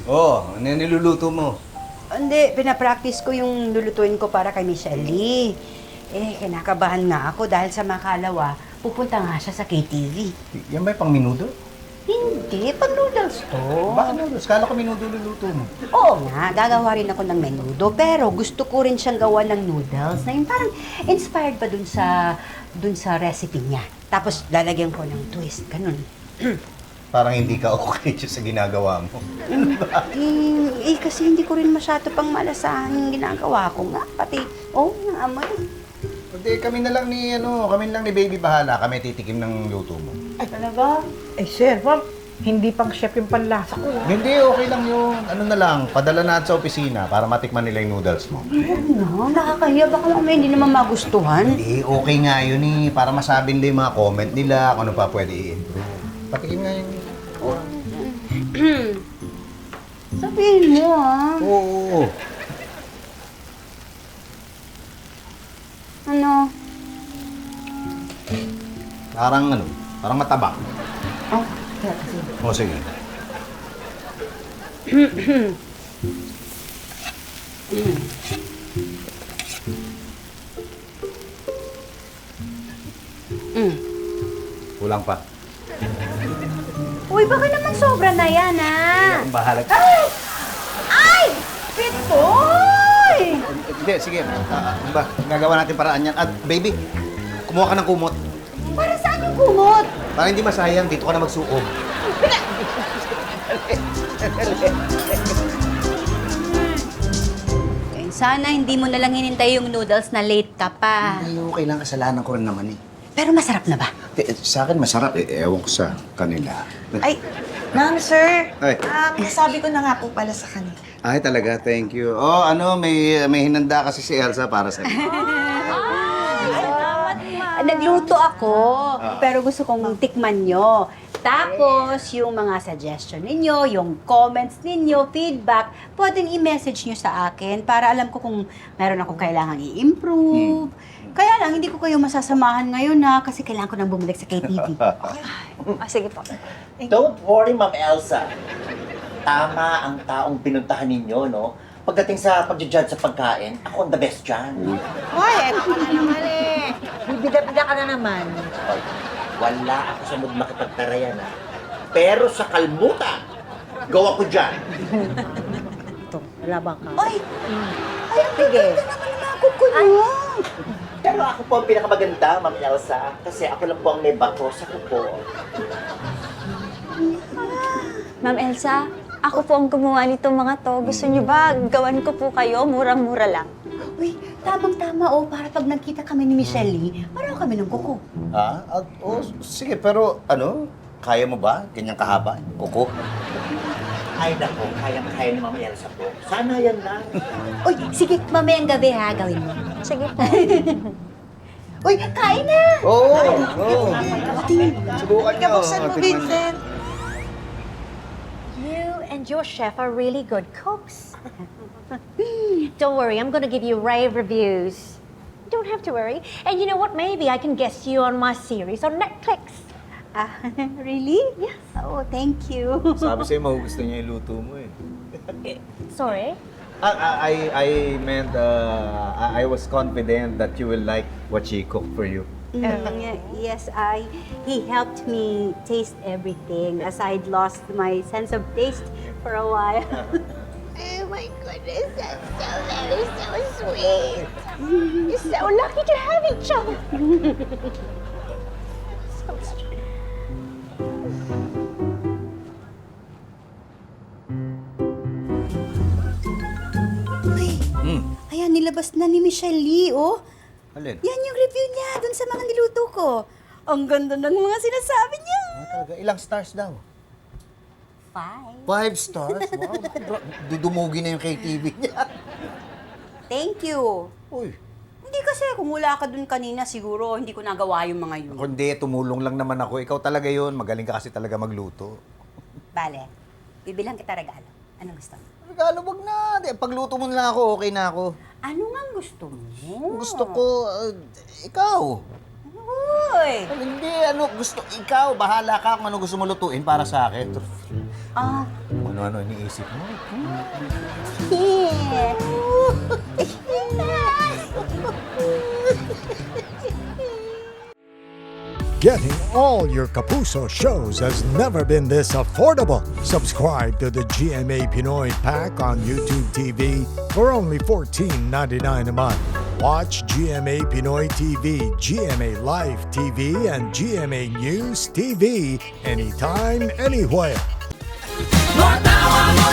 Oh, ano yung niluluto mo? Hindi, pinapractice ko yung lulutuin ko para kay Michelle Lee. Eh, kinakabahan nga ako dahil sa makalawa, pupunta nga siya sa KTV. Yan ba yung pang minudo? Hindi, pag noodles to. Bakit noodles? Kala ko minudo luluto mo. Oo nga, gagawa rin ako ng menudo, pero gusto ko rin siyang gawa ng noodles na yung parang inspired pa dun sa recipe niya. Tapos lalagyan ko ng twist, ganun. Parang hindi ka okay sa ginagawa mo. Kasi hindi ko rin masyado pang malasahan yung ginagawa ko nga. Pati, yung amoy. Hindi, kami na lang ni Baby bahala. Kami titikim ng luto mo. Ay, talaga? Eh, sir, ma'am, hindi pang chef yung panlasa ko. Hindi, okay lang yun. Ano na lang, padala natin sa opisina para matikman nila yung noodles mo. Ano? Nakakahiya. Baka mamaya hindi naman magustuhan. Hindi, okay nga yun eh. Para masabi nila yung mga comment nila, kung ano pa pwede i-improve. Patikim nga yun. Sabihin mo, ah. Oo. Ano? Parang mataba. Oh, kaya kasi. O, sige. Kulang pa. Uy, baka naman sobra na yan, ah. Ang bahala. Ay! Pitoy! Hindi, sige. Ano ba? Gagawa natin paraan yan. At, baby, kumuha ka ng kumot. Para saan yung kumot? Para hindi masayang, dito ka na magsuob. Sana hindi mo nalang hinintay yung noodles na late ka pa. Hindi, okay lang. Kasalanan ko rin naman eh. Pero masarap na ba? Sa akin masarap eh. Ewan ko sa kanila. Ay, ma'am, sir. Ay. Nasabi ko na nga po pala sa kanila. Ay, talaga. Thank you. Oh, may hinanda kasi si Elsa para sa Nagluto ako, pero gusto kong tikman nyo. Tapos, yung mga suggestion ninyo, yung comments ninyo, feedback, pwedeng i-message nyo sa akin para alam ko kung meron akong kailangan i-improve. Kaya lang, hindi ko kayo masasamahan ngayon na kasi kailangan ko nang bumalik sa KTV. Sige po. Don't worry, Ma'am Elsa. Tama ang taong pinuntahan ninyo, no? Pagdating sa pag-judge sa pagkain, ako ang the best dyan. Hoy, eto ka na naman eh. Bibida-bida ka na naman. Hoy, wala ako sa mood makipagtarayan, ha? Pero sa kalmutan, gawa ko dyan. Ito, labang ka. Ay! Ay, ang Sige. ganda naman ng ako ko nyo! Pero ako po ang pinakamaganda, Ma'am Elsa. Kasi ako lang po ang may bato sa kuko. Ma'am Elsa, ako po ang gumawa nitong mga to. Gusto niyo ba gawan ko po kayo? Murang-mura lang. Uy, tamang-tama para pag nagkita kami ni Michelle Lee, pareho kami ng kuko. Ha? Sige, pero kaya mo ba? Ganyang kahaba? Kuko? Ay, nako, kayang-kaya ni Ma'am Elsa po. Sana yan lang. Uy, sige, mamayang gabi ha, gawin mo. Sige po. Uy, kain na! Oo! Subukan nyo. Kabuksan mo, Vincent. You and your chef are really good cooks. Don't worry, I'm gonna give you rave reviews. You don't have to worry. And you know what? Maybe I can guest you on my series on Netflix. Ah, really? Yes. Oh, thank you. Sabi sa'yo, magugusto niya yung luto mo eh. Sorry? I meant, I was confident that you will like what she cooked for you. Yes, he helped me taste everything as I'd lost my sense of taste for a while. Oh my goodness, that's so sweet. You're so lucky to have each other. So sweet. Uy, ayan, nilabas na ni Michelle Lee, oh. Alin? Yan yung review niya dun sa mga niluto ko. Ang ganda ng mga sinasabi niya. Talaga, ilang stars daw? 5. 5 stars? Wow, dudumugi na yung KTV niya. Thank you. Uy, Hindi kasi kung wala ka dun kanina, siguro hindi ko nagawa yung mga yun. kundi tumulong lang naman ako. Ikaw talaga yun. Magaling ka kasi talaga magluto. Bale, bibilang kita regalo. Anong gusto mo? Regalo, wag na. Pagluto mo na lang ako, okay na ako. Ano nga gusto mo? Gusto ko, ikaw. Uy! Hindi, gusto, ikaw, bahala ka kung ano gusto mo lutuin para sa akin. Ah, ano-ano iniisip mo. Getting all your Kapuso shows has never been this affordable. Subscribe to the GMA Pinoy Pack on YouTube TV for only $14.99 a month. Watch GMA Pinoy TV, GMA Live TV, and GMA News TV anytime, anywhere. Matawa mo